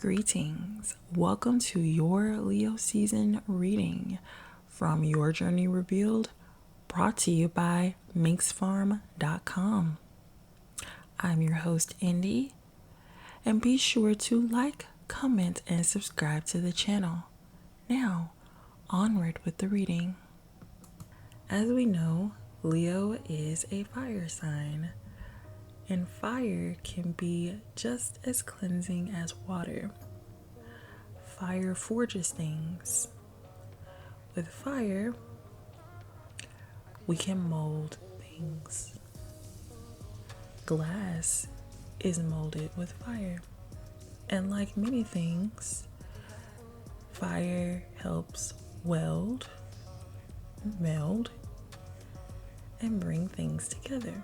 Greetings. Welcome to your Leo season reading from Your Journey Revealed, brought to you by minxfarm.com. I'm your host, Indy, and be sure to like, comment, and subscribe to the channel. Now, onward with the reading. As we know, Leo is a fire sign, and fire can be just as cleansing as water. Fire forges things. With fire, we can mold things. Glass is molded with fire. And like many things, fire helps weld, meld, and bring things together.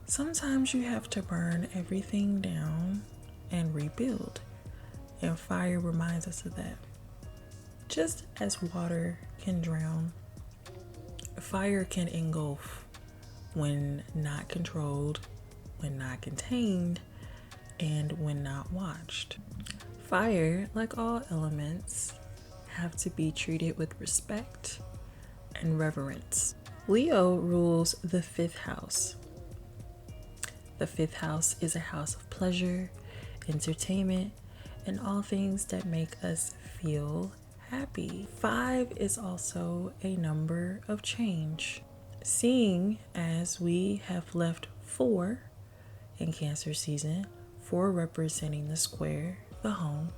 Sometimes you have to burn everything down and rebuild, and fire reminds us of that. Just as water can drown, fire can engulf when not controlled, when not contained, and when not watched. Fire, like all elements, have to be treated with respect and reverence. Leo rules the 5th house. The 5th house is a house of pleasure, entertainment, and all things that make us feel happy. 5 is also a number of change. Seeing as we have left 4 in Cancer season, 4 representing the square, the home,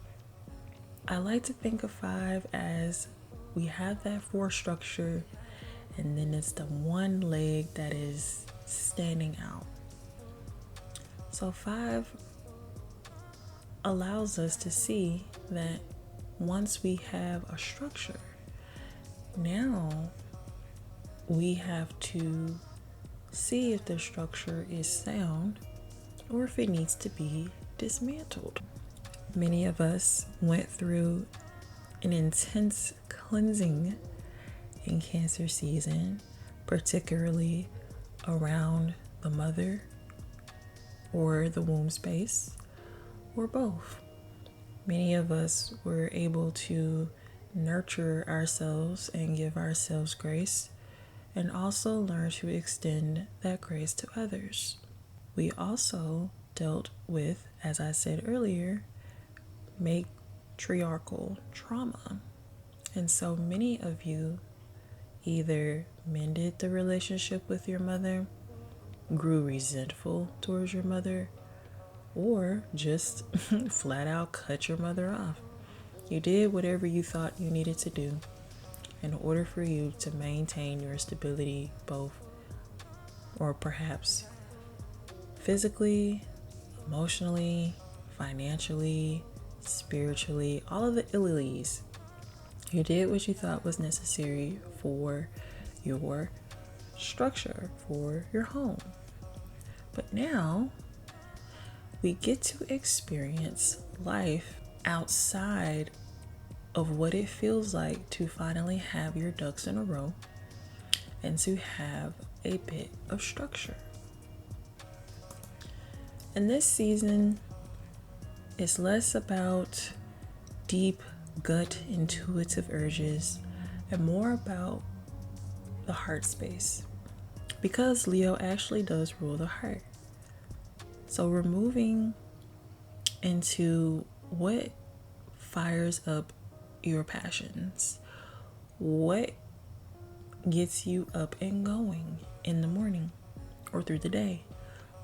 I like to think of 5 as we have that 4 structure, and then it's the one leg that is standing out. So 5 allows us to see that once we have a structure, now we have to see if the structure is sound or if it needs to be dismantled. Many of us went through an intense cleansing in Cancer season, particularly around the mother or the womb space, or both. Many of us were able to nurture ourselves and give ourselves grace, and also learn to extend that grace to others. We also dealt with, as I said earlier, matriarchal trauma. And so many of you either mended the relationship with your mother, grew resentful towards your mother, or just flat out cut your mother off. You did whatever you thought you needed to do in order for you to maintain your stability, both or perhaps physically, emotionally, financially, spiritually, all of the illies. You did what you thought was necessary for your structure, for your home. But now we get to experience life outside of what it feels like to finally have your ducks in a row and to have a bit of structure. And this season is less about deep gut intuitive urges and more about the heart space, because Leo actually does rule the heart. So we're moving into what fires up your passions, what gets you up and going in the morning or through the day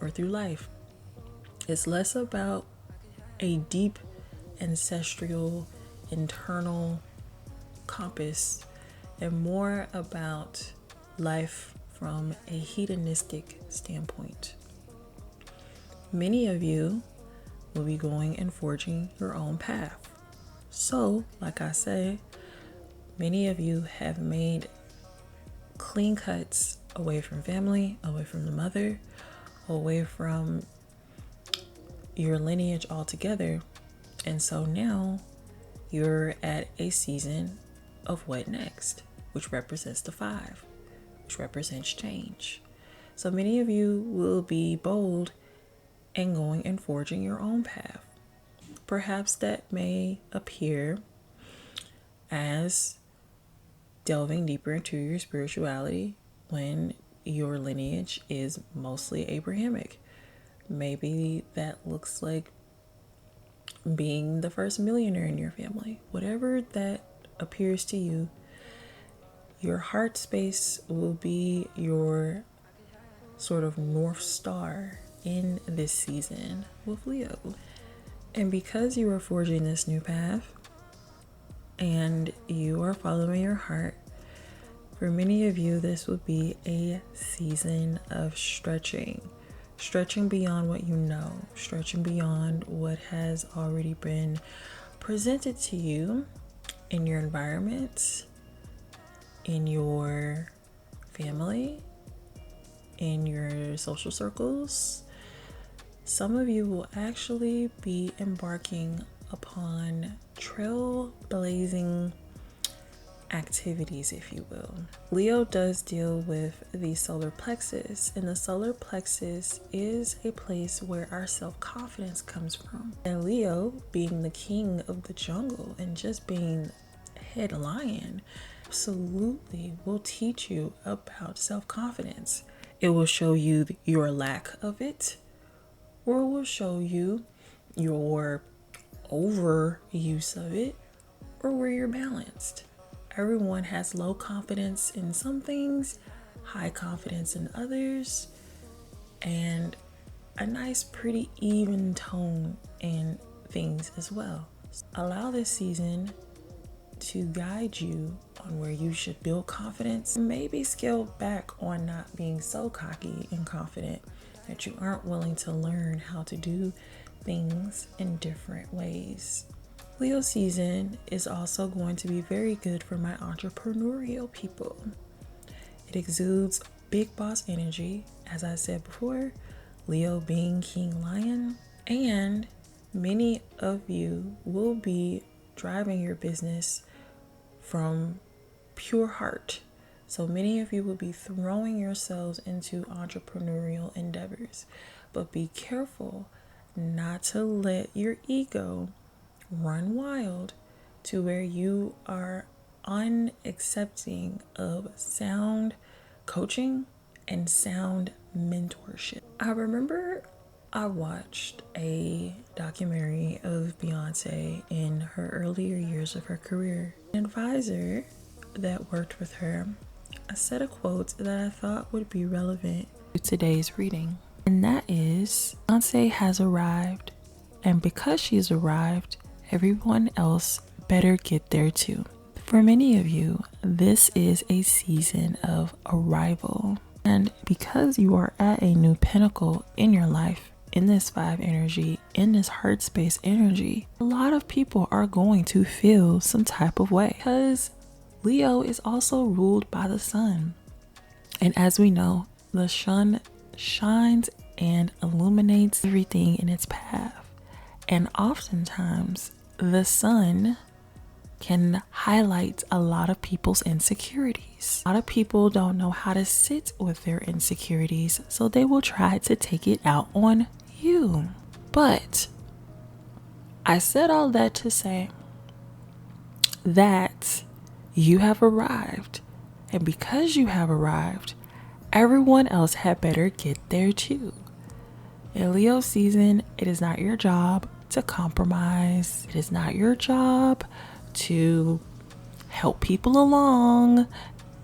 or through life. It's less about a deep ancestral internal compass and more about life from a hedonistic standpoint. Many of you will be going and forging your own path. So, like I said, many of you have made clean cuts away from family, away from the mother, away from your lineage altogether. And so now you're at a season of what next, which represents the 5, which represents change. So many of you will be bold and going and forging your own path. Perhaps that may appear as delving deeper into your spirituality when your lineage is mostly Abrahamic. Maybe that looks like being the first millionaire in your family. Whatever that appears to you, your heart space will be your sort of North Star in this season with Leo. And because you are forging this new path and you are following your heart, for many of you, this would be a season of stretching beyond what you know, stretching beyond what has already been presented to you in your environment, in your family, in your social circles. Some of you will actually be embarking upon trailblazing activities, if you will. Leo does deal with the solar plexus, and the solar plexus is a place where our self-confidence comes from. And Leo, being the king of the jungle and just being head lion, absolutely will teach you about self-confidence. It will show you your lack of it, or it will show you your overuse of it, or where you're balanced. Everyone has low confidence in some things, high confidence in others, and a nice, pretty even tone in things as well. Allow this season to guide you on where you should build confidence. Maybe scale back on not being so cocky and confident that you aren't willing to learn how to do things in different ways. Leo season is also going to be very good for my entrepreneurial people. It exudes big boss energy, as I said before, Leo being King Lion, and many of you will be driving your business from pure heart. So many of you will be throwing yourselves into entrepreneurial endeavors, but be careful not to let your ego run wild to where you are unaccepting of sound coaching and sound mentorship. I remember I watched a documentary of Beyonce in her earlier years of her career. An advisor that worked with her, a set of quotes that I thought would be relevant to today's reading. And that is, Beyonce has arrived, and because she's arrived, everyone else better get there too. For many of you, this is a season of arrival. And because you are at a new pinnacle in your life, in this 5 energy, in this heart space energy, a lot of people are going to feel some type of way because Leo is also ruled by the sun. And as we know, the sun shines and illuminates everything in its path. And oftentimes, the sun can highlight a lot of people's insecurities. A lot of people don't know how to sit with their insecurities, so they will try to take it out on you. But I said all that to say that you have arrived. And because you have arrived, everyone else had better get there too. In Leo season, it is not your job to compromise. It is not your job to help people along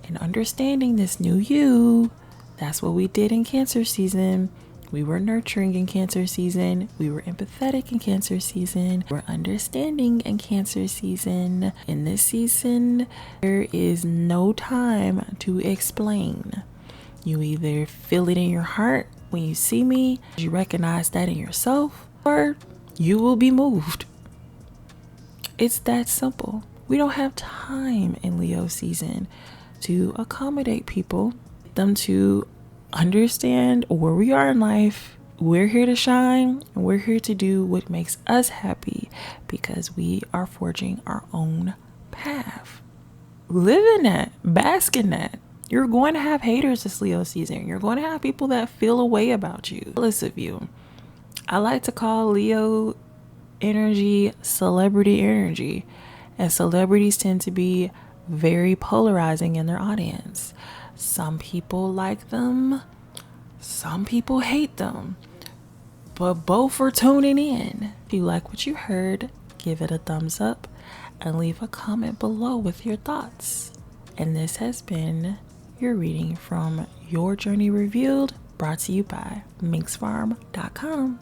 and understanding this new you. That's what we did in Cancer season. We were nurturing in Cancer season. We were empathetic in Cancer season. We're understanding in Cancer season. In this season, there is no time to explain. You either feel it in your heart when you see me, you recognize that in yourself, or you will be moved. It's that simple. We don't have time in Leo season to accommodate people, them to understand where we are in life. We're here to shine, and we're here to do what makes us happy because we are forging our own path. Live in that, bask in that. You're going to have haters this Leo season. You're going to have people that feel a way about you, jealous of you. I like to call Leo energy, celebrity energy. And celebrities tend to be very polarizing in their audience. Some people like them, some people hate them, but both are tuning in. If you like what you heard, give it a thumbs up and leave a comment below with your thoughts. And this has been your reading from Your Journey Revealed, brought to you by minxfarm.com.